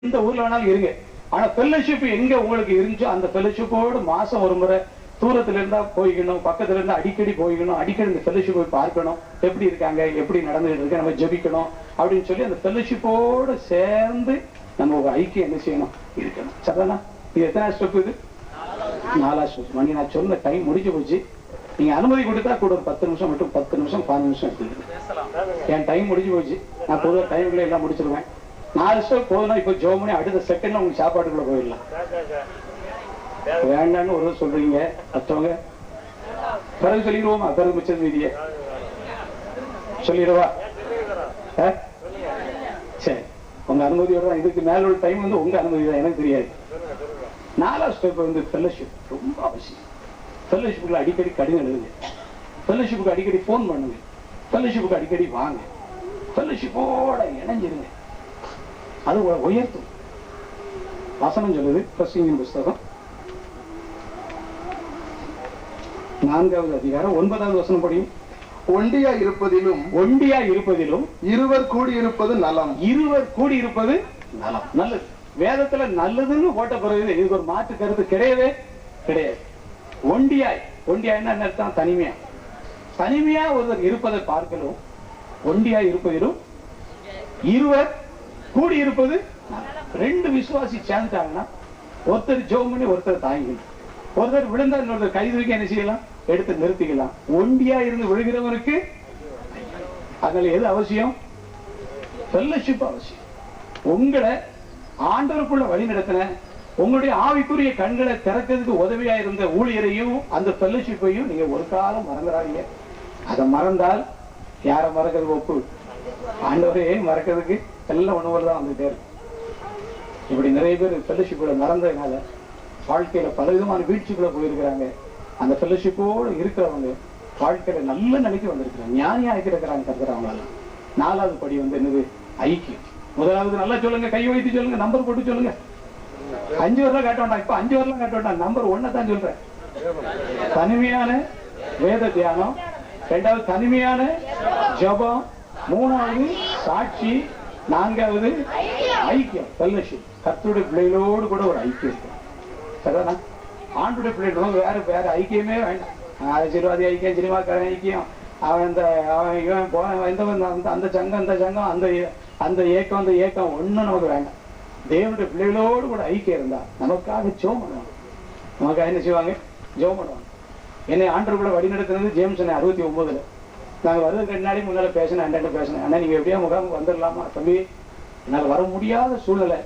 இந்த ஊர்ல வேணாலும் இருங்க. ஆனா ஃபெல்லோஷிப் எங்க உங்களுக்கு இருந்துச்சோ அந்த ஃபெல்லோஷிப்போடு மாசம் ஒரு முறை தூரத்துல இருந்தா போய்க்கணும், பக்கத்துல இருந்தா அடிக்கடி போய்க்கணும், அடிக்கடி இந்த ஃபெல்லோஷிப் போய் பார்க்கணும், எப்படி இருக்காங்க, எப்படி நடந்துட்டு இருக்கு, நம்ம ஜெபிக்கணும் அப்படின்னு சொல்லி அந்த ஃபெல்லோஷிப்போடு சேர்ந்து நம்ம ஒரு ஐக்கியம் என்ன செய்யணும், இருக்கணும். சரிதானா? இது எத்தனை ஸ்டெப்? இது 4வது ஸ்டெப். மணி நான் சொன்ன டைம் முடிஞ்சு போச்சு. நீங்க அனுமதி கொடுத்தா கூட ஒரு 10 நிமிஷம் மட்டும், 10 நிமிஷம் 15 நிமிஷம் எடுத்துக்கிட்டு என் டைம் முடிஞ்சு போச்சு. நான் பொதுவாக டைம்ல எல்லாம் முடிச்சிருவேன். 4 ஸ்டெப் போதுனா இப்ப ஜோ பண்ணி அடுத்த செகண்ட்ல உங்களுக்கு சாப்பாட்டுக்குள்ள போயிடலாம். வேண்டான்னு ஒரு சொல்றீங்க, மற்றவங்க பிறகு சொல்லிடுவோமா? பிறகு மிச்சம் மீதிய சொல்லிடுவா? சரி, உங்க அனுமதியோட தான். இதுக்கு மேல உள்ள டைம் வந்து உங்க அனுமதி தான், எனக்கு தெரியாது. 4வது ஸ்டெப் வந்து ஃபெல்லோஷிப் ரொம்ப அவசியம். ஃபெல்லோஷிப்புக்கு அடிக்கடி கடிதம் எழுதுங்க, ஃபெல்லோஷிப்புக்கு அடிக்கடி போன் பண்ணுங்க, ஃபெல்லோஷிப்புக்கு அடிக்கடி வாங்க, ஃபெல்லோஷிப்போட இணைஞ்சிருங்க. அது உயர்த்தும். வசனம் சொல்லுது, பிரசங்கியின் புஸ்தகம் 4வது அதிகாரம் 9வது வசனம் படியும். ஒண்டியா இருப்பதிலும் இருவர் கூடியிருப்பது நலம். இருவர் கூடியிருப்பது நலம், நல்லது. வேதத்துல நல்லதுன்னு போட்ட பிறகு இதுக்கு ஒரு மாற்று கருத்து கிடையவே கிடையாது. ஒண்டியா என்ன அர்த்தம்? தனிமையா. தனிமையா ஒருவர் இருப்பதை பார்க்கலும் ஒண்டியா இருப்பதிலும் இருவர் கூடியிருப்பது. 2 விசுவாசி சேர்ந்துட்டாங்கன்னா ஒருத்தர் ஜெபம் பண்ணி ஒருத்தர் தாங்கிக்கணும். ஒருத்தர் விழுந்தா இன்னொருத்தர் கை தூக்கி என்ன செய்யலாம், எடுத்து நிறுத்திக்கலாம். ஒண்டியா இருந்து விழுகிறவருக்கு அதனால எது அவசியம்? ஃபெல்லோஷிப் அவசியம். உங்களை ஆண்டவருக்குள்ள வழி நடத்தின, உங்களுடைய ஆவிக்குரிய கண்களை திறக்கிறதுக்கு உதவியா இருந்த ஊழியரையும் அந்த ஃபெல்லோஷிப்பையும் நீங்க ஒரு காலம் மறந்துடாதீங்க. அதை மறந்தால் யாரை மறக்கிறது ஒப்பு? ஆண்டவரையே மறக்கிறதுக்கு எல்லாம் உணவுல தான் வந்துட்டே இருக்கு. இப்படி நிறைய பேர் ஃபெல்லோஷிப்போட மறந்ததுனால வாழ்க்கையில பல விதமான வீழ்ச்சிக்குள்ள போயிருக்கிறாங்க. அந்த ஃபெல்லோஷிப்போடு இருக்கிறவங்க வாழ்க்கையில நல்ல நிலைக்கு வந்திருக்கிறாங்க, ஞானியா இருக்கிறாங்க கருதுறவங்களால. 4வது படி வந்து என்னது? ஐக்கியம். முதலாவது நல்லா சொல்லுங்க, கை வைத்து சொல்லுங்க, நம்பர் போட்டு சொல்லுங்க. 5 வரலாம் காட்ட வேண்டாம், இப்ப 5 வரலாம் காட்ட வேண்டாம், நம்பர் 1 தான் சொல்றேன். தனிமையான வேத தியானம், 2வது தனிமையான ஜெபம், 3வது சாட்சி, 4வது ஐக்கியம், ஃபெல்லோஷிப். கர்த்தருடைய பிள்ளைகளோடு கூட ஒரு ஐக்கியம் இருக்கு. சரிதானா? ஆண்டுடைய பிள்ளைகளோடு வேற ஐக்கியமே வேண்டாம். அரசியல்வாதி ஐக்கியம், சினிமாக்காரன் ஐக்கியம், அவன் அந்த சங்கம் இந்த சங்கம், அந்த ஏக்கம் இந்த ஏக்கம் ஒன்றும் நமக்கு வேண்டாம். தேவனுடைய பிள்ளைகளோடு கூட ஐக்கியம் இருந்தா நமக்காக ஜெபம் பண்ணுவாங்க. நமக்காக என்ன செய்வாங்க? ஜெபம் பண்ணுவாங்க. என்னை ஆண்டவர் கூட வழி நடத்துனது ஜேம்ஸ் 69. நாங்கள் வர்றதுக்கு முன்னாடி பேசினேன், பேசினேன். ஆனா நீங்க எப்படியா முகாமுக்கு வந்துடலாமா? தம்பி, என்னால் வர முடியாத சூழ்நிலை,